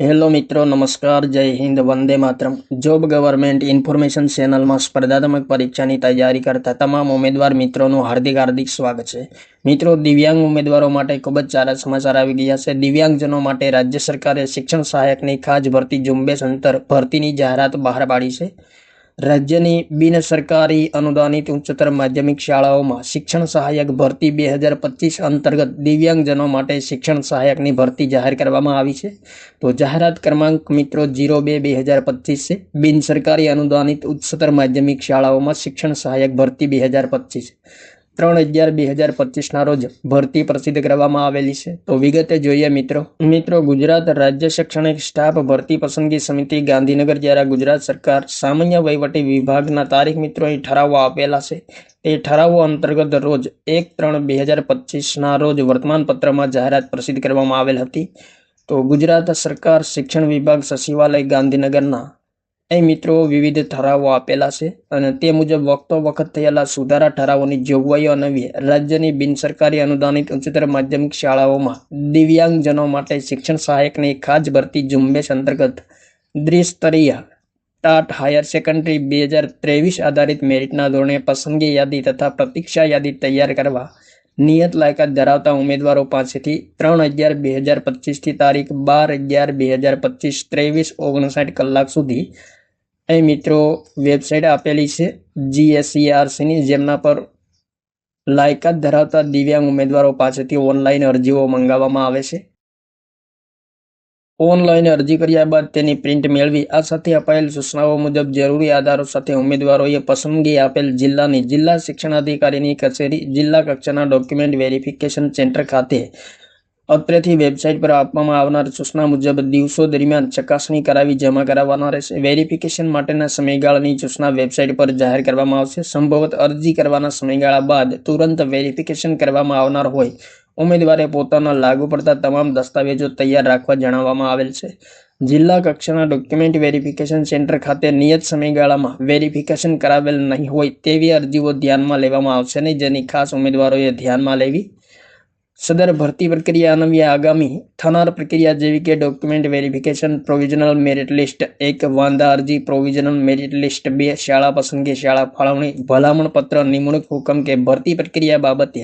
Hello મિત્રો, નમસ્કાર, જય Hind, Vande Mataram. Job government information ચેનલમાં સ્પર્ધાત્મક પરીક્ષાની તૈયારી કરતા તમામ ઉમેદવાર મિત્રોનું હાર્દિક હાર્દિક સ્વાગત છે. મિત્રો, દિવ્યાંગ ઉમેદવારો માટે ખૂબ જ સારા સમાચાર આવી ગયા છે. દિવ્યાંગજનો માટે રાજ્ય સરકારે શિક્ષણ સહાયકની ખાસ ભરતી ઝુંબેશ અંતર ભરતીની જાહેરાત બહાર પાડી છે. રાજ્યની બિન સરકારી અનુદાનિત ઉચ્ચતર માધ્યમિક શાળાઓમાં શિક્ષણ સહાયક ભરતી 2025 અંતર્ગત દિવ્યાંગજનો માટે શિક્ષણ સહાયકની ભરતી જાહેર કરવામાં આવી છે. તો જાહેરાત ક્રમાંક મિત્રો 02/2025 છે. બિન સરકારી અનુદાનિત ઉચ્ચતર માધ્યમિક શાળાઓમાં શિક્ષણ સહાયક ભરતી 2025 3/11/2025 રોજ ભરતી પ્રસિદ્ધ કરવામાં આવેલી છે. તો વિગતે જોઈએ મિત્રો ગુજરાત રાજ્ય શૈક્ષણિક સ્ટાફ ભરતી પસંદગી સમિતિ ગાંધીનગર દ્વારા ગુજરાત સરકાર સામાન્ય વહીવટી વિભાગના તારીખ મિત્રો અહીં ઠરાવો આપેલા છે. તે ઠરાવો અંતર્ગત રોજ 1/3/2025 રોજ વર્તમાનપત્રમાં જાહેરાત પ્રસિદ્ધ કરવામાં આવેલ હતી. તો ગુજરાત સરકાર શિક્ષણ વિભાગ સચિવાલય ગાંધીનગરના અહીં મિત્રો વિવિધ ઠરાવો આપેલા છે અને તે મુજબ વખત થયેલા સુધારા ઠરાવોની જોગવાઈઓ અન્વયે રાજ્યની બિનસરકારી અનુદાનિત ઉચ્ચતર માધ્યમિક શાળાઓમાં દિવ્યાંગજનો માટે શિક્ષણ સહાયકની ખાસ ભરતી ઝુંબેશ અંતર્ગત દ્વિસ્તરીય ટાટ હાયર સેકન્ડરી 2023 આધારિત મેરિટના ધોરણે પસંદગી યાદી તથા પ્રતીક્ષા યાદી તૈયાર કરવા નિયત લાયકાત ધરાવતા ઉમેદવારો પાસેથી 3/11/2025 થી તારીખ 12/11/2025 23:59 કલાક સુધી અહીં મિત્રો વેબસાઇટ આપેલી છે GSERCની, જેમના પર લાયકાત ધરાવતા દિવ્યાંગ ઉમેદવારો પાસેથી ઓનલાઈન અરજીઓ મંગાવવામાં આવે છે. ઓનલાઈન અરજી કર્યા બાદ તેની પ્રિન્ટ મેળવી આ સાથે અપાયેલ સૂચનાઓ મુજબ જરૂરી આધારો સાથે ઉમેદવારોએ પસંદગી આપેલ જિલ્લાની જિલ્લા શિક્ષણાધિકારીની કચેરી, જિલ્લા કક્ષાના ડોક્યુમેન્ટ વેરિફિકેશન સેન્ટર ખાતે અત્રેથી વેબસાઇટ પર આપવામાં આવનાર સૂચના મુજબ દિવસો દરમિયાન ચકાસણી કરાવી જમા કરાવવાના રહેશે. વેરિફિકેશન માટેના સમયગાળાની સૂચના વેબસાઇટ પર જાહેર કરવામાં આવશે. સંભવત અરજી કરવાના સમયગાળા બાદ તુરંત વેરિફિકેશન કરવામાં આવનાર હોય ઉમેદવારે પોતાના લાગુ પડતા તમામ દસ્તાવેજો તૈયાર રાખવા જણાવવામાં આવેલ છે. જિલ્લા કક્ષાના ડોક્યુમેન્ટ વેરિફિકેશન સેન્ટર ખાતે નિયત સમયગાળામાં વેરિફિકેશન કરાવેલ નહીં હોય તેવી અરજીઓ ધ્યાનમાં લેવામાં આવશે નહીં, જેની ખાસ ઉમેદવારોએ ધ્યાનમાં લેવી. સદર ભરતી પ્રક્રિયા અન્વયે આગામી થનાર પ્રક્રિયા જેવી કે document verification, provisional merit list 1, વાંધા અરજી, પ્રોવિઝનલ મેરિટ લિસ્ટ 2, શાળા પસંદગી, શાળા ફાળવણી, ભલામણ પત્ર, નિમણૂક હુકમ કે ભરતી પ્રક્રિયા બાબતે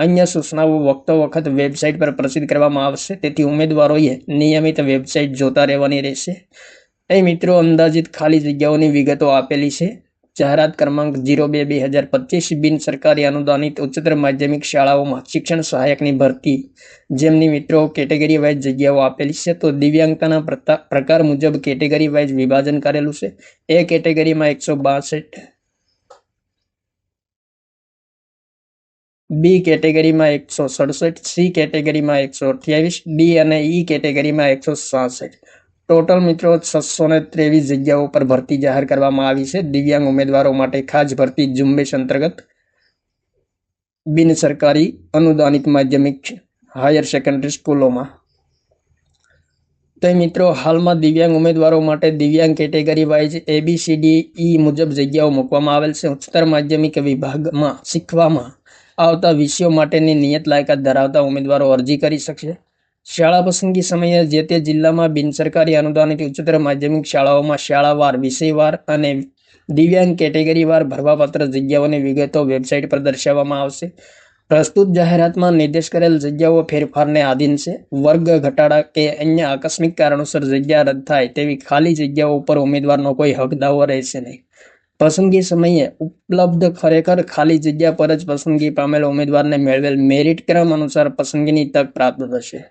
અન્ય સૂચનાઓ વખત વેબસાઇટ પર પ્રસિદ્ધ કરવામાં આવશે. તેથી ઉમેદવારોએ નિયમિત વેબસાઇટ જોતા રહેવાની રહેશે. અહીં મિત્રો અંદાજિત ખાલી જગ્યાઓની વિગતો આપેલી છે. જાહેરાત ક્રમાંક 02/2025 બિન સરકારી અનુદાનિત ઉચ્ચતર માધ્યમિક શાળાઓમાં શિક્ષણ સહાયકની ભરતી, જેમની મિત્રો કેટેગરી વાઇઝ જગ્યાઓ આપેલી છે. તો દિવ્યાંગતાના પ્રકાર મુજબ કેટેગરી વાઇઝ વિભાજન કરેલું છે. એ કેટેગરીમાં 162, બી કેટેગરીમાં 167, સી કેટેગરીમાં 128, ડી અને ઈ કેટેગરીમાં 166. ટોટલ મિત્રો 623 જગ્યાઓ પર ભરતી જાહેર કરવામાં આવી છે. દિવ્યાંગ ઉમેદવારો માટે ખાસ ભરતી ઝુંબેશ અંતર્ગત બિન સરકારી અનુદાનિત માધ્યમિક હાયર સેકન્ડરી સ્કૂલોમાં. તો મિત્રો હાલમાં દિવ્યાંગ ઉમેદવારો માટે દિવ્યાંગ કેટેગરી વાઇઝ ABCDE મુજબ જગ્યાઓ મૂકવામાં આવેલ છે. ઉચ્ચતર માધ્યમિક વિભાગમાં શીખવામાં આવતા વિષયો માટેની નિયત લાયકાત ધરાવતા ઉમેદવારો અરજી કરી શકશે. શાળા પસંદગી સમયે જે તે જિલ્લામાં બિનસરકારી અનુદાનિત ઉચ્ચતર માધ્યમિક શાળાઓમાં શાળાવાર, વિષયવાર અને દિવ્યાંગ કેટેગરીવાર ભરવાપાત્ર જગ્યાઓની વિગતો વેબસાઇટ પર દર્શાવવામાં આવશે. પ્રસ્તુત જાહેરાતમાં નિર્દેશ કરેલ જગ્યાઓ ફેરફારને આધીન છે. વર્ગ ઘટાડા કે અન્ય આકસ્મિક કારણોસર જગ્યા રદ થાય તેવી ખાલી જગ્યાઓ ઉપર ઉમેદવારનો કોઈ હક દાવો રહેશે નહીં. પસંદગી સમયે ઉપલબ્ધ ખરેખર ખાલી જગ્યા પર જ પસંદગી પામેલ ઉમેદવારને મેળવેલ મેરિટ ક્રમ અનુસાર પસંદગીની તક પ્રાપ્ત થશે.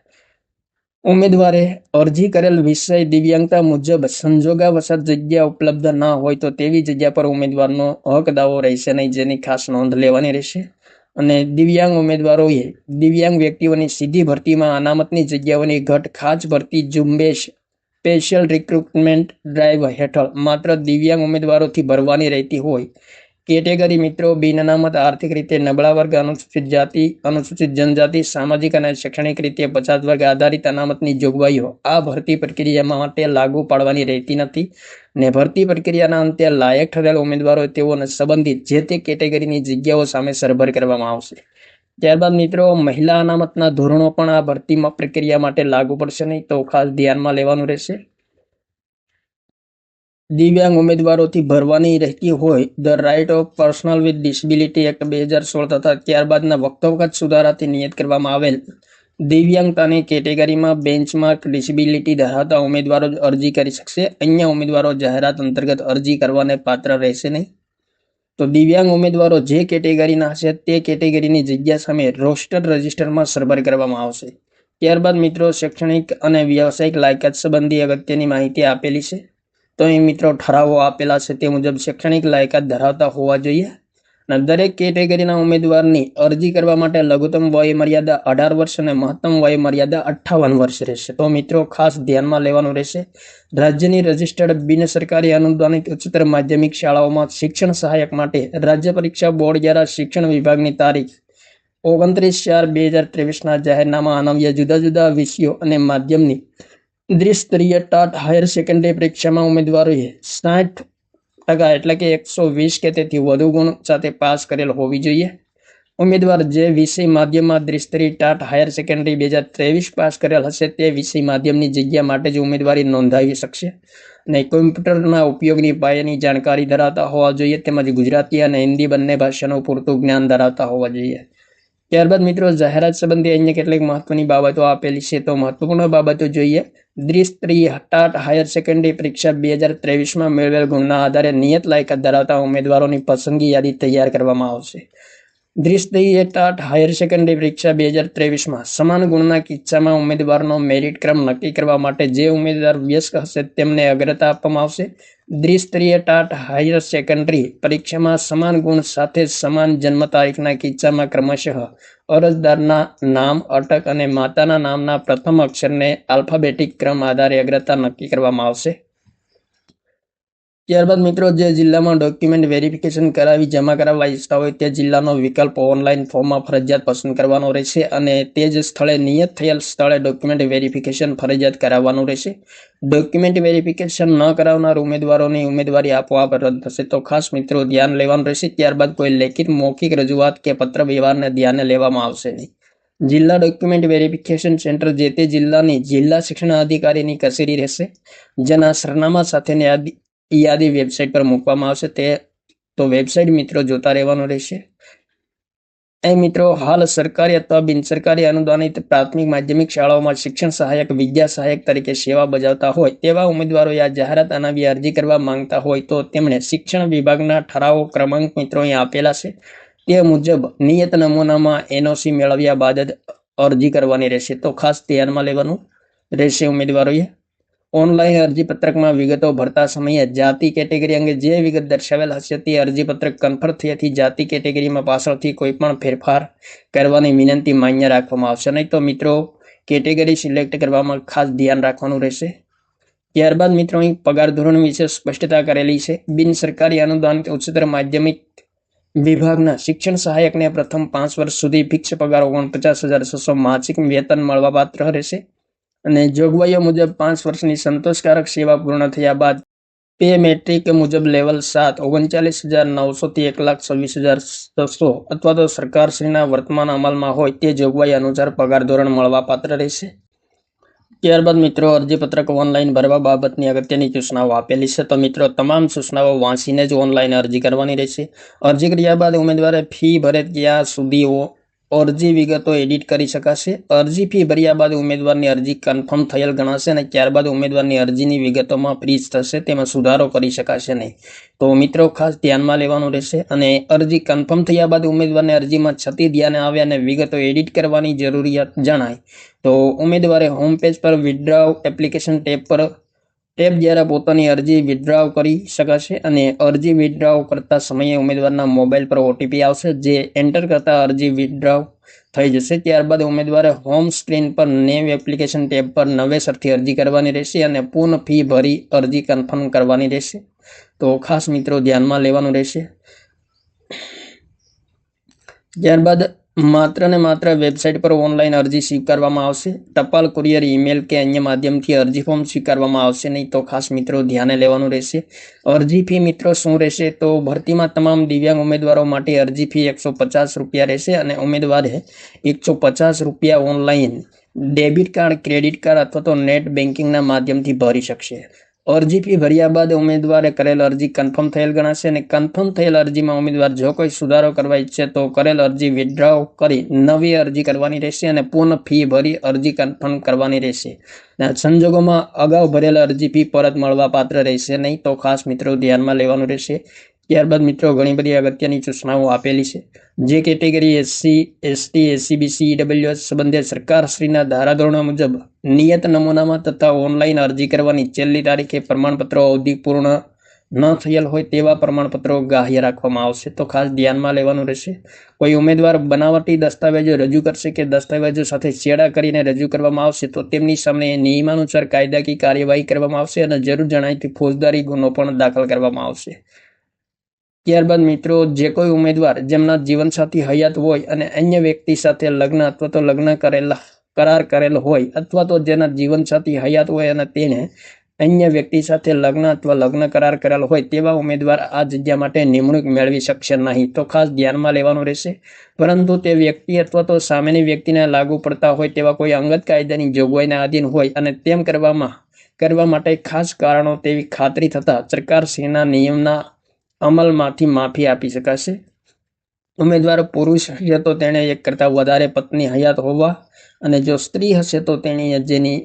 ઉમેદવારે અરજી કરેલ વિષય દિવ્યાંગતા મુજબ સંજોગાવશાત જગ્યા ઉપલબ્ધ ના હોય તો તેવી જગ્યા પર ઉમેદવારનો હક દાવો રહેશે નહીં, જેની ખાસ નોંધ લેવાની રહેશે. અને દિવ્યાંગ ઉમેદવારોએ દિવ્યાંગ વ્યક્તિઓની સીધી ભરતીમાં અનામતની જગ્યાઓની ઘટ ખાસ ભરતી ઝુંબેશ સ્પેશિયલ રિક્રુટમેન્ટ ડ્રાઈવ હેઠળ માત્ર દિવ્યાંગ ઉમેદવારોથી ભરવાની રહેતી હોય. કેટેગરી મિત્રો બિન અનામત, આર્થિક રીતે નબળા વર્ગ, અનુસૂચિત જાતિ, અનુસૂચિત જનજાતિ, સામાજિક અને શૈક્ષણિક રીતે પછાત વર્ગ આધારિત અનામતની જોગવાઈઓ આ ભરતી પ્રક્રિયા માટે લાગુ પાડવાની રહેતી નથી ને ભરતી પ્રક્રિયાના અંતે લાયક ઠરેલ ઉમેદવારો તેઓને સંબંધિત જે તે કેટેગરીની જગ્યાઓ સામે સરભર કરવામાં આવશે. ત્યારબાદ મિત્રો મહિલા અનામતના ધોરણો પણ આ ભરતીમાં પ્રક્રિયા માટે લાગુ પડશે નહીં, તો ખાસ ધ્યાનમાં લેવાનું રહેશે. દિવ્યાંગ ઉમેદવારોથી ભરવાની રહેતી હોય the right of persons with disability act 2016 તથા ત્યારબાદના વખતોવખત સુધારાથી નિયત કરવામાં આવેલ દિવ્યાંગતાની કેટેગરીમાં બેન્ચમાર્ક ડિસેબિલિટી ધરાવતા ઉમેદવારો જ અરજી કરી શકશે. અન્ય ઉમેદવારો જાહેરાત અંતર્ગત અરજી કરવાને પાત્ર રહેશે નહીં. તો દિવ્યાંગ ઉમેદવારો જે કેટેગરીના હશે તે કેટેગરીની જગ્યા સામે રોસ્ટર રજિસ્ટરમાં સરભર કરવામાં આવશે. ત્યારબાદ મિત્રો શૈક્ષણિક અને વ્યવસાયિક લાયકાત સંબંધી અગત્યની માહિતી આપેલી છે. તો અહીં મિત્રો ઠરાવો આપેલા છે તે મુજબ શૈક્ષણિક લાયકાત ધરાવતા હોવા જોઈએ. અને દરેક કેટેગરીના ઉમેદવારની અરજી કરવા માટે લઘુત્તમ વય મર્યાદા 18 વર્ષ અને મહત્તમ વય મર્યાદા 58 વર્ષ રહેશે. તો મિત્રો ખાસ ધ્યાનમાં લેવાનું રહેશે. રાજ્યની રજિસ્ટર્ડ બિન સરકારી અનુદાનિત ઉચ્ચતર માધ્યમિક શાળાઓમાં શિક્ષણ સહાયક માટે રાજ્ય પરીક્ષા બોર્ડ દ્વારા શિક્ષણ વિભાગની તારીખ 29/4/2023ના જાહેરનામા અન્વયે જુદા જુદા વિષયો અને માધ્યમની દ્વિસ્તરીય ટાટ હાયર સેકન્ડરી પરીક્ષામાં ઉમેદવારોએ 60% એટલે કે 120 કે તેથી વધુ ગુણ સાથે પાસ કરેલ હોવી જોઈએ. ઉમેદવાર જે વિષય માધ્યમમાં દ્વિસ્તરીય ટાટ હાયર સેકન્ડરી 2023 પાસ કરેલ હશે તે વિષય માધ્યમની જગ્યા માટે જ ઉમેદવારી નોંધાવી શકશે. અને કોમ્પ્યુટરના ઉપયોગની પાયાની જાણકારી ધરાવતા હોવા જોઈએ, તેમજ ગુજરાતી અને હિન્દી બંને ભાષાનું પૂરતું જ્ઞાન ધરાવતા હોવા જોઈએ. ત્યારબાદ મિત્રો જાહેરાત સંબંધી અન્ય કેટલીક મહત્વની બાબતો આપેલી છે. તો મહત્વપૂર્ણ બાબતો જોઈએ. દ્વિસ્તરીય ટાટ હાયર સેકન્ડરી પરીક્ષા 2023માં મેળવેલ ગુણના આધારે નિયત લાયકાત ધરાવતા ઉમેદવારોની પસંદગી યાદી તૈયાર કરવામાં આવશે. દ્વિસ્તરીય ટાટ હાયર સેકન્ડરી પરીક્ષા 2023માં સમાન ગુણના કિસ્સામાં ઉમેદવારનો મેરિટ ક્રમ નક્કી કરવા માટે જે ઉમેદવાર વયસ્ક હશે તેમને અગ્રતા આપવામાં આવશે. દ્વિસ્તરીય ટાટ હાયર સેકન્ડરી પરીક્ષામાં સમાન ગુણ સાથે સમાન જન્મ તારીખના કિસ્સામાં ક્રમશઃ અરજદારના નામ, અટક અને માતાના નામના પ્રથમ અક્ષરને આલ્ફાબેટિક ક્રમ આધારે અગ્રતા નક્કી કરવામાં આવશે. ત્યારબાદ મિત્રો જે જિલ્લામાં ડોક્યુમેન્ટ વેરિફિકેશન કરાવી જમા કરાવવા ઈચ્છતા હોય તે જિલ્લાનો વિકલ્પ ઓનલાઈન ફોર્મમાં ફરજિયાત પસંદ કરવાનો રહેશે અને તે જ સ્થળે નિયત થયેલ સ્થળે ડોક્યુમેન્ટ વેરિફિકેશન ફરજિયાત કરાવવાનું રહેશે. ડોક્યુમેન્ટ વેરિફિકેશન ન કરાવનાર ઉમેદવારોની ઉમેદવારી આપોઆપ રદ થશે. તો ખાસ મિત્રો ધ્યાન લેવાનું રહેશે. ત્યારબાદ કોઈ લેખિત, મૌખિક રજૂઆત કે પત્ર વ્યવહારને ધ્યાને લેવામાં આવશે નહીં. જિલ્લા ડોક્યુમેન્ટ વેરિફિકેશન સેન્ટર જે તે જિલ્લાની જિલ્લા શિક્ષણ અધિકારીની કચેરી રહેશે, જેના સરનામા સાથેની યાદી વેબસાઇટ પર મૂકવામાં આવશે. તો વેબસાઇટ મિત્રો જોતા રહેવાનું રહેશે. અહીં મિત્રો હાલ સરકારી અથવા બિનસરકારી અનુદાનિત પ્રાથમિક માધ્યમિક શાળાઓમાં શિક્ષણ સહાયક, વિદ્યા સહાયક તરીકે સેવા બજાવતા હોય તેવા ઉમેદવારોએ આ જાહેરાત અનાવી અરજી કરવા માંગતા હોય તો તેમણે શિક્ષણ વિભાગના ઠરાવો ક્રમાંક મિત્રો અહીં આપેલા છે તે મુજબ નિયત નમૂનામાં એનઓસી મેળવ્યા બાદ જ અરજી કરવાની રહેશે. તો ખાસ ધ્યાનમાં લેવાનું રહેશે ઉમેદવારોએ. ઓનલાઈન અરજીપત્રકમાં વિગતો ભરતા સમયે જાતિ કેટેગરી અંગે જે વિગત દર્શાવેલ હશે તે અરજીપત્રક કન્ફર્મ થયાથી જાતિ કેટેગરીમાં પાછળથી કોઈ પણ ફેરફાર કરવાની વિનંતી માન્ય રાખવામાં આવશે નહીં. તો મિત્રો કેટેગરી સિલેક્ટ કરવામાં ખાસ ધ્યાન રાખવાનું રહેશે. ત્યારબાદ મિત્રો અહીં પગાર ધોરણ વિશે સ્પષ્ટતા કરેલી છે. બિન સરકારી અનુદાનિત ઉચ્ચતર માધ્યમિક વિભાગના શિક્ષણ સહાયકને પ્રથમ 5 વર્ષ સુધી ફિક્સ પગાર 49,600 માસિક વેતન મળવાપાત્ર રહેશે અને જોગવાઈઓ મુજબ 5 વર્ષની સંતોષકારક સેવા પૂર્ણ થયા બાદ પે મેટ્રિક મુજબ લેવલ 7 39,900 થી 1,26,600 અથવા તો સરકારશ્રીના વર્તમાન અમલમાં હોય તે જોગવાઈ અનુસાર પગાર ધોરણ મળવાપાત્ર રહેશે. ત્યારબાદ મિત્રો અરજીપત્રક ઓનલાઈન ભરવા બાબતની અગત્યની સૂચનાઓ આપેલી છે. તો મિત્રો તમામ સૂચનાઓ વાંચીને જ ઓનલાઈન અરજી કરવાની રહેશે. અરજી કર્યા બાદ ઉમેદવારે ફી ભરે ત્યાં સુધી અરજી વિગતો એડિટ કરી શકાશે. અરજી ફી ભર્યા બાદ ઉમેદવારની અરજી કન્ફર્મ થયેલ ગણાશે અને ત્યારબાદ ઉમેદવારની અરજીની વિગતોમાં ફ્રીઝ થશે, તેમાં સુધારો કરી શકાશે નહીં. તો મિત્રો ખાસ ધ્યાનમાં લેવાનું રહેશે. અને અરજી કન્ફર્મ થયા બાદ ઉમેદવારની અરજીમાં છતી ધ્યાને આવે અને વિગતો એડિટ કરવાની જરૂરિયાત જણાય તો ઉમેદવારે હોમ પેજ પર વિથડ્રોવ એપ્લિકેશન ટેબ દ્વારા પોતાની અરજી વિથડ્રોવ કરી શકાશે અને અરજી વિથડ્રોવ કરતા સમયે ઉમેદવારના મોબાઈલ પર ઓટીપી આવશે, જે એન્ટર કરતા અરજી વિથડ્રોવ થઈ જશે. ત્યારબાદ ઉમેદવારે હોમ સ્ક્રીન પર નેવ એપ્લિકેશન ટેબ પર નવેસરથી અરજી કરવાની રહેશે અને પૂર્ણ ફી ભરી અરજી કન્ફર્મ કરવાની રહેશે. તો ખાસ મિત્રો ધ્યાનમાં લેવાનું રહેશે. ત્યારબાદ માત્ર ને માત્ર વેબસાઇટ પર ઓનલાઈન અરજી સ્વીકારવામાં આવશે. ટપાલ, કુરિયર, ઈમેલ કે અન્ય માધ્યમથી અરજી ફોર્મ સ્વીકારવામાં આવશે નહીં. તો ખાસ મિત્રો ધ્યાને લેવાનું રહેશે. અરજી ફી મિત્રો શું રહેશે? તો ભરતીમાં તમામ દિવ્યાંગ ઉમેદવારો માટે અરજી ફી 150 રૂપિયા રહેશે અને ઉમેદવારે 150 રૂપિયા online debit card, credit card અથવા તો નેટ બેન્કિંગના માધ્યમથી ભરી શકશે. અરજી ફી ભર્યા બાદ ઉમેદવારે કરેલ અરજી કન્ફર્મ થયેલ ગણાશે અને કન્ફર્મ થયેલ અરજીમાં ઉમેદવાર જો કોઈ સુધારો કરવા ઈચ્છે તો કરેલ અરજી વિથડ્રો કરી નવી અરજી કરવાની રહેશે અને પૂર્ણ ફી ભરી અરજી કન્ફર્મ કરવાની રહેશે. સંજોગોમાં અગાઉ ભરેલ અરજી ફી પરત મળવા પાત્ર રહેશે નહીં. તો ખાસ મિત્રો ધ્યાનમાં લેવાનું રહેશે. ત્યારબાદ મિત્રો ઘણી બધી અગત્યની સૂચનાઓ આપેલી છે. જે category SC, ST, SCBC, EWS સંબંધે સરકારશ્રીના ધારાધોરણો મુજબ નિયત નમૂનામાં તથા ઓનલાઈન અરજી કરવાની છેલ્લી તારીખે પ્રમાણપત્રો અવધિ પૂર્ણ ન થયેલ હોય તેવા પ્રમાણપત્રો ગ્રાહ્ય રાખવામાં આવશે. તો ખાસ ધ્યાનમાં લેવાનું રહેશે. કોઈ ઉમેદવાર બનાવટી દસ્તાવેજો રજૂ કરશે કે દસ્તાવેજો સાથે છેડા કરીને રજૂ કરવામાં આવશે તો તેમની સામે નિયમાનુસાર કાયદાકીય કાર્યવાહી કરવામાં આવશે અને જરૂર જણાય ફોજદારી ગુનો પણ દાખલ કરવામાં આવશે. ત્યારબાદ મિત્રો જે કોઈ ઉમેદવાર જેમના જીવનસાથી હયાત હોય અને અન્ય વ્યક્તિ સાથે લગ્ન અથવા તો લગ્ન કરાર કરેલ હોય અથવા તો જેના જીવનસાથી હયાત હોય અને તેને અન્ય વ્યક્તિ સાથે લગ્ન અથવા લગ્ન કરાર કરેલ હોય તેવા ઉમેદવાર આ જગ્યા માટે નિમણૂક મેળવી શકશે નહીં. તો ખાસ ધ્યાનમાં લેવાનું રહેશે. પરંતુ તે વ્યક્તિ અથવા તો સામેની વ્યક્તિને લાગુ પડતા હોય તેવા કોઈ અંગત કાયદાની જોગવાઈના આધીન હોય અને તેમ કરવા માટે ખાસ કારણો તેવી ખાતરી થતા સરકારશ્રીના નિયમના અમલમાંથી માફી આપી શકાશે. ઉમેદવાર પુરુષ હશે તો તેણે એક કરતાં વધારે પત્ની હયાત હોવા અને જો સ્ત્રી હશે તો તેની જેની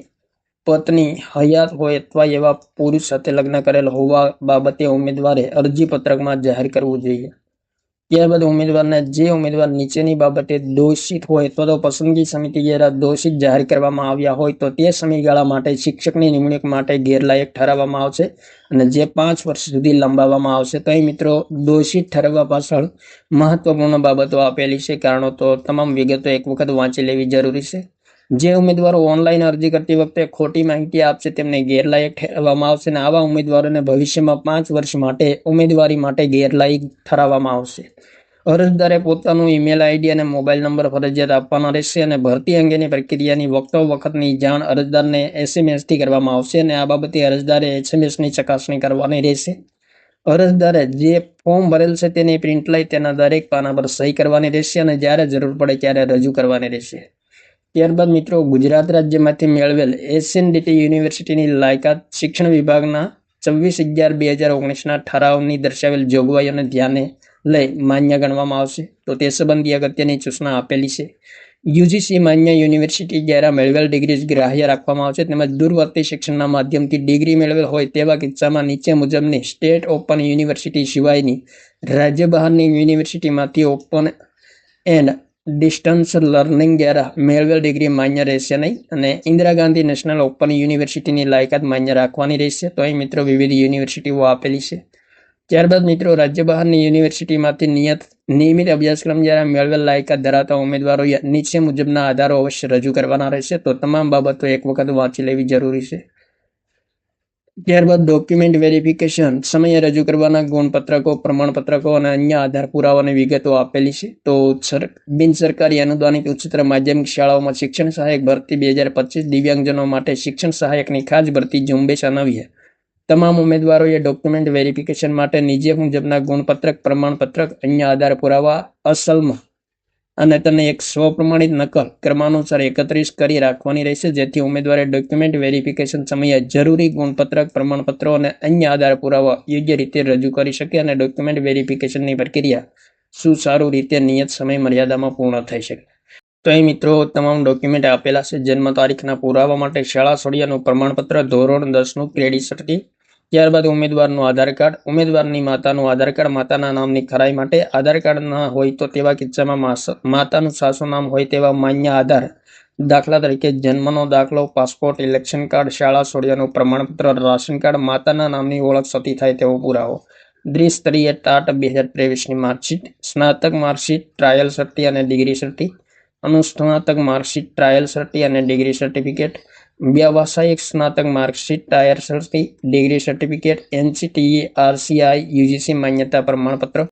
પત્ની હયાત હોય અથવા એવા પુરુષ સાથે લગ્ન કરેલ હોવા બાબતે ઉમેદવારે અરજી પત્રકમાં જાહેર કરવું જોઈએ. ત્યારબાદ ઉમેદવારને જે ઉમેદવાર નીચેની બાબતે દોષિત હોય અથવા તો પસંદગી સમિતિ દ્વારા દોષિત જાહેર કરવામાં આવ્યા હોય તો તે સમયગાળા માટે શિક્ષકની નિમણૂક માટે ગેરલાયક ઠરાવવામાં આવશે અને જે 5 વર્ષ સુધી લંબાવવામાં આવશે. તો અહીં મિત્રો દોષિત ઠરાવવા પાછળ મહત્વપૂર્ણ બાબતો આપેલી છે. કારણો તો તમામ વિગતો એક વખત વાંચી લેવી જરૂરી છે. જે ઉમેદવારો ઓનલાઈન અરજી કરતી વખતે ખોટી માહિતી આપશે તેમને ગેરલાયક ઠેરવવામાં આવશે અને આવા ઉમેદવારોને ભવિષ્યમાં 5 વર્ષ માટે ઉમેદવારી માટે ગેરલાયક ઠરાવવામાં આવશે. અરજદારે પોતાનું ઈમેલ આઈડી અને મોબાઈલ નંબર ફરજિયાત આપવાના રહેશે અને ભરતી અંગેની પ્રક્રિયાની વખતની જાણ અરજદારને એસએમએસથી કરવામાં આવશે અને આ બાબતે અરજદારે એસએમએસની ચકાસણી કરવાની રહેશે. અરજદારે જે ફોર્મ ભરેલ છે તેની પ્રિન્ટ લઈ તેના દરેક પાના પર સહી કરવાની રહેશે અને જ્યારે જરૂર પડે ત્યારે રજૂ કરવાની રહેશે. ત્યારબાદ મિત્રો ગુજરાત રાજ્યમાંથી મેળવેલ એસએનડીટી યુનિવર્સિટીની લાયકાત શિક્ષણ વિભાગના 24/11/2019ના ઠરાવની દર્શાવેલ જોગવાઈઓને ધ્યાને લઈ માન્ય ગણવામાં આવશે. તો તે સંબંધી અગત્યની સૂચના આપેલી છે. યુજીસી માન્ય યુનિવર્સિટી દ્વારા મેળવેલ ડિગ્રી ગ્રાહ્ય રાખવામાં આવશે તેમજ દૂરવર્તી શિક્ષણના માધ્યમથી ડિગ્રી મેળવેલ હોય તેવા કિસ્સામાં નીચે મુજબની સ્ટેટ ઓપન યુનિવર્સિટી સિવાયની રાજ્ય બહારની યુનિવર્સિટીમાંથી ઓપન એન્ડ ડિસ્ટન્સ લર્નિંગ દ્વારા મેળવેલ ડિગ્રી માન્ય રહેશે નહીં અને ઇન્દિરા ગાંધી નેશનલ ઓપન યુનિવર્સિટીની લાયકાત માન્ય રાખવાની રહેશે. તો અહીં મિત્રો વિવિધ યુનિવર્સિટીઓ આપેલી છે. ત્યારબાદ મિત્રો રાજ્ય બહારની યુનિવર્સિટીમાંથી નિયમિત અભ્યાસક્રમ દ્વારા મેળવેલ લાયકાત ધરાવતા ઉમેદવારોએ નીચે મુજબના આધારો અવશ્ય રજૂ કરવાના રહેશે. તો તમામ બાબતો એક વખત વાંચી લેવી જરૂરી છે. ત્યારબાદ ડોક્યુમેન્ટ વેરિફિકેશન સમયે રજૂ કરવાના ગુણપત્રકો, પ્રમાણપત્રકો અને અન્ય આધાર પુરાવાની વિગતો આપેલી છે. તો બિન સરકારી અનુદાનિત ઉચ્ચતર માધ્યમિક શાળાઓમાં શિક્ષણ સહાયક ભરતી 2025 દિવ્યાંગજનો માટે શિક્ષણ સહાયકની ખાસ ભરતી ઝુંબેશ અન્વયે તમામ ઉમેદવારોએ ડોક્યુમેન્ટ વેરિફિકેશન માટે નીચે મુજબના ગુણપત્રક, પ્રમાણપત્રક, અન્ય આધાર પુરાવા અસલમાં અને તેને એક સ્વપ્રમાણિત નકલ ક્રમાનુસાર એકત્રિત કરી રાખવાની રહેશે જેથી ઉમેદવારે ડોક્યુમેન્ટ વેરિફિકેશન સમયે જરૂરી ગુણપત્રક, પ્રમાણપત્રો અને અન્ય આધાર પુરાવા યોગ્ય રીતે રજૂ કરી શકે અને ડોક્યુમેન્ટ વેરિફિકેશનની પ્રક્રિયા સુચારુ રીતે નિયત સમય મર્યાદામાં પૂર્ણ થઈ શકે. તો અહીં મિત્રો તમામ ડોક્યુમેન્ટ આપેલા છે. જન્મ તારીખના પુરાવા માટે શાળા છોડ્યાનું પ્રમાણપત્ર, ધોરણ 10નું ક્રેડિટ સર્ટિફિકેટ. ત્યારબાદ ઉમેદવારનું આધાર કાર્ડ, ઉમેદવારની માતાનું આધાર કાર્ડ, માતાના નામની ખરાઈ માટે આધાર કાર્ડ ન હોય તો તેવા કિસ્સામાં માતાનું સાસુ નામ હોય તેવા માન્ય આધાર દાખલા તરીકે જન્મનો દાખલો, પાસપોર્ટ, ઇલેક્શન કાર્ડ, શાળા છોડ્યાનું પ્રમાણપત્ર, રાશન કાર્ડ, માતાના નામની ઓળખ સતી થાય તેવો પુરાવો, દ્વિસ્તરીય ટાટ 2023ની માર્કશીટ, સ્નાતક માર્કશીટ, ટ્રાયલ સર્ટી અને ડિગ્રી સર્ટી, અનુસ્નાતક માર્કશીટ, ટ્રાયલ સર્ટી અને ડિગ્રી સર્ટિફિકેટ, व्यावसायिक स्नातक मार्कशीट, टायर सर्टी, degree certificate, NCTE, RCI, UGC मान्यता प्रमाण पत्र,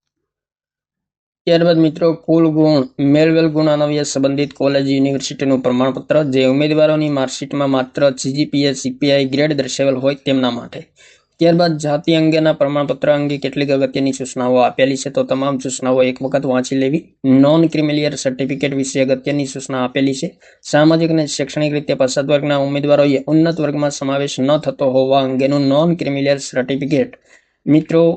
ત્યારબાદ મિત્રો કુલ ગુણ મેળવેલ ગુણ અન્વયે સંબંધિત કોલેજ યુનિવર્સિટીનું પ્રમાણપત્ર જે ઉમેદવારોની માર્કશીટમાં માત્ર જીજીપીએ સીપીઆઈ ગ્રેડ દર્શાવેલ હોય તેમના માટે. ત્યારબાદ જાતિ અંગેના પ્રમાણપત્ર અંગે કેટલીક અગત્યની સૂચનાઓ આપેલી છે, તો તમામ સૂચનાઓ એક વખત વાંચી લેવી. નોન ક્રિમિલિયર સર્ટિફિકેટ વિશે અગત્યની સૂચના આપેલી છે. સામાજિક અને શૈક્ષણિક રીતે પછાત વર્ગના ઉમેદવારોએ ઉન્નત વર્ગમાં સમાવેશ ન થતો હોવા અંગેનું નોન ક્રિમિલિયર સર્ટિફિકેટ મિત્રો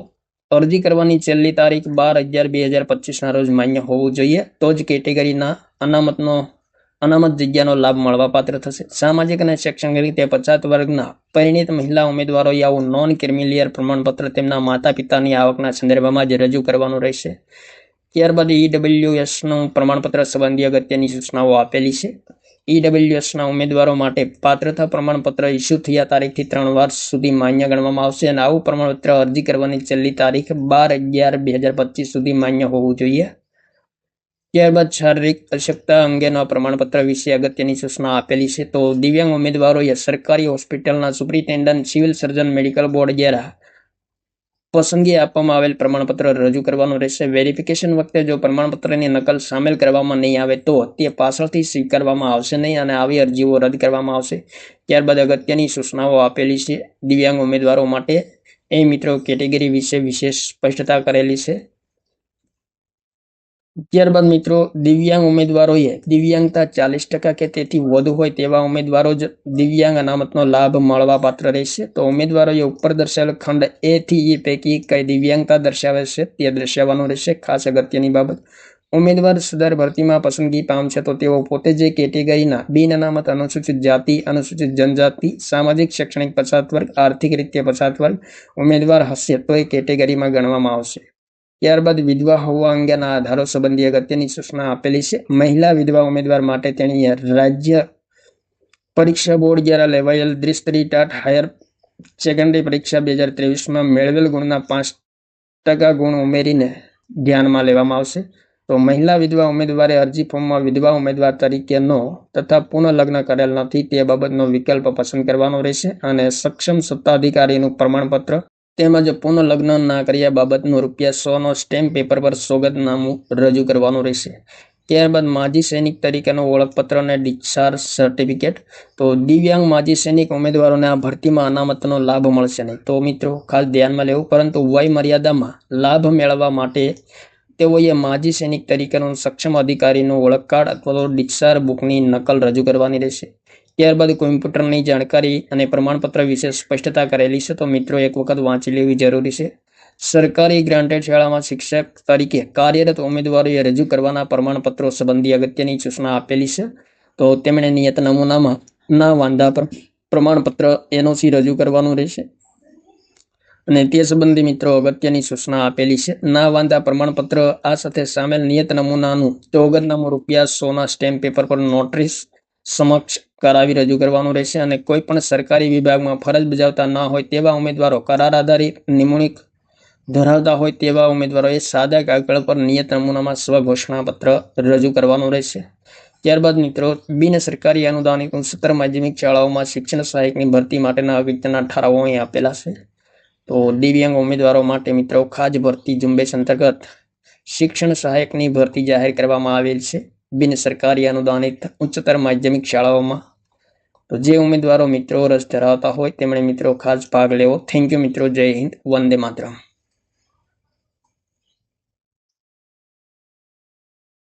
અરજી કરવાની છેલ્લી તારીખ 12/11/2025 રોજ માન્ય હોવું જોઈએ, તો જ કેટેગરીના અનામત જગ્યાનો લાભ મળવાપાત્ર થશે. સામાજિક અને શૈક્ષણિક રીતે પછાત વર્ગના પરિણીત મહિલા ઉમેદવારોએ આવું નોન ક્રિમિલિયર પ્રમાણપત્ર તેમના માતા પિતાની આવકના સંદર્ભમાં જ રજૂ કરવાનું રહેશે. ત્યારબાદ ઈડબ્લ્યુએસનું પ્રમાણપત્ર સંબંધી અગત્યની સૂચનાઓ આપેલી છે. ઈડબ્લ્યુએસના ઉમેદવારો માટે પાત્રતા પ્રમાણપત્ર ઇસ્યુ થયા તારીખથી 3 વર્ષ સુધી માન્ય ગણવામાં આવશે અને આવું પ્રમાણપત્ર અરજી કરવાની છેલ્લી તારીખ 12/11/2025 સુધી માન્ય હોવું જોઈએ. ત્યારબાદ શારીરિક અશક્તતા અંગેના પ્રમાણપત્ર વિશે અગત્યની સૂચના આપેલી છે. તો દિવ્યાંગ ઉમેદવારોએ સરકારી હોસ્પિટલના superintendent, civil surgeon, medical board દ્વારા પસંદગી આપવામાં આવેલ પ્રમાણપત્ર રજૂ કરવાનું રહેશે. વેરિફિકેશન વખતે જો પ્રમાણપત્રની નકલ સામેલ કરવામાં નહીં આવે તો તે પાછળથી સ્વીકારવામાં આવશે નહીં અને આવી અરજીઓ રદ કરવામાં આવશે. ત્યારબાદ અગત્યની સૂચનાઓ આપેલી છે દિવ્યાંગ ઉમેદવારો માટે. એ મિત્રો કેટેગરી વિશે વિશેષ સ્પષ્ટતા કરેલી છે. ત્યારબાદ મિત્રો દિવ્યાંગ ઉમેદવારોએ દિવ્યાંગતા 40% કે તેથી વધુ હોય તેવા ઉમેદવારો જ દિવ્યાંગ અનામતનો લાભ મળવા પાત્ર રહેશે. તો ઉમેદવારોએ ઉપર દર્શાવેલ ખંડ એ થી ઈ પૈકી કઈ દિવ્યાંગતા દર્શાવે છે તે દર્શાવવાનું રહેશે. ખાસ અગત્યની બાબત, ઉમેદવાર સદર ભરતીમાં પસંદગી પામશે તો તેઓ પોતે જે કેટેગરીના બિન અનામત, અનુસૂચિત જાતિ, અનુસૂચિત જનજાતિ, સામાજિક શૈક્ષણિક પછાત વર્ગ, આર્થિક રીતે પછાત વર્ગ ઉમેદવાર હશે તો એ કેટેગરીમાં ગણવામાં આવશે. ત્યારબાદ વિધવા હોવા અંગેના આધારો સંબંધી અગત્યની સૂચના આપેલી છે. મહિલા વિધવા ઉમેદવાર માટે તેણીએ રાજ્ય પરીક્ષા બોર્ડ દ્વારા લેવાયેલ દ્વિસ્તરીય ટાટ હાયર સેકન્ડરી પરીક્ષા 2023માં મેળવેલ ગુણના 5% ગુણ ઉમેરીને ધ્યાનમાં લેવામાં આવશે. તો મહિલા વિધવા ઉમેદવારે અરજી ફોર્મમાં વિધવા ઉમેદવાર તરીકેનો તથા પુનઃ લગ્ન કરેલ નથી તે બાબતનો વિકલ્પ પસંદ કરવાનો રહેશે અને સક્ષમ સત્તાધિકારીનું પ્રમાણપત્ર તેમજ પુનઃ લગ્ન ના કર્યા બાબતનું ₹100નો સ્ટેમ્પ પેપર પર સોગંદનામું રજૂ કરવાનું રહેશે. ત્યારબાદ માજી સૈનિક તરીકેનું ઓળખપત્ર અને ડિસ્ચાર્જ સર્ટિફિકેટ. તો દિવ્યાંગ માજી સૈનિક ઉમેદવારોને આ ભરતીમાં અનામતનો લાભ મળશે નહીં, તો મિત્રો ખાસ ધ્યાનમાં લેવું. પરંતુ વય મર્યાદામાં લાભ મેળવવા માટે તેઓએ માજી સૈનિક તરીકેનું સક્ષમ અધિકારીનું ઓળખ કાર્ડ અથવા તો ડિસ્ચાર્જ બુકની નકલ રજૂ કરવાની રહેશે. ત્યારબાદ કોમ્પ્યુટરની જાણકારી અને પ્રમાણપત્ર વિશે સ્પષ્ટતા કરેલી છે, તો મિત્રો એક વખત વાંચી લેવી જરૂરી છે. સરકારી ગ્રાન્ટેડ શાળામાં શિક્ષક તરીકે કાર્યરત ઉમેદવારોએ રજૂ કરવાના પ્રમાણપત્રો સંબંધી અગત્યની સૂચના આપેલી છે. તો તેમણે નિયત નમૂનામાં ના વાંધા પ્રમાણપત્ર એનઓસી રજૂ કરવાનું રહેશે અને તે સંબંધી મિત્રો અગત્યની સૂચના આપેલી છે. ના વાંધા પ્રમાણપત્ર આ સાથે સામેલ નિયત નમૂનાનું સોગંદનામું ₹100ના સ્ટેમ્પ પેપર પર નોટરી સમક્ષ કરાવી રજૂ કરવાનું રહેશે અને કોઈ પણ સરકારી વિભાગમાં ફરજ બજાવતા ન હોય તેવા ઉમેદવારો, કરાર આધારિત નિમણૂક ધરાવતા હોય તેવા ઉમેદવારોએ સાદા કાગળ પર નિયત નમૂનામાં સ્વઘોષણાપત્ર રજૂ કરવાનું રહેશે. ત્યારબાદ મિત્રો બિન સરકારી અનુદાનિત ઉચ્ચતર માધ્યમિક શાળાઓમાં શિક્ષણ સહાયકની ભરતી માટેના અગત્યના ઠરાવો અહીં આપેલા છે. તો દિવ્યાંગ ઉમેદવારો માટે મિત્રો ખાસ ભરતી ઝુંબેશ અંતર્ગત શિક્ષણ સહાયકની ભરતી જાહેર કરવામાં આવેલ છે બિન સરકારી અનુદાનિત ઉચ્ચતર માધ્યમિક શાળાઓમાં. તો જે ઉમેદવારો મિત્રો રસ ધરાવતા હોય તેમણે મિત્રો ખાસ ભાગ લેવો. થેન્ક યુ મિત્રો. જય હિન્દ. વંદે માતરમ.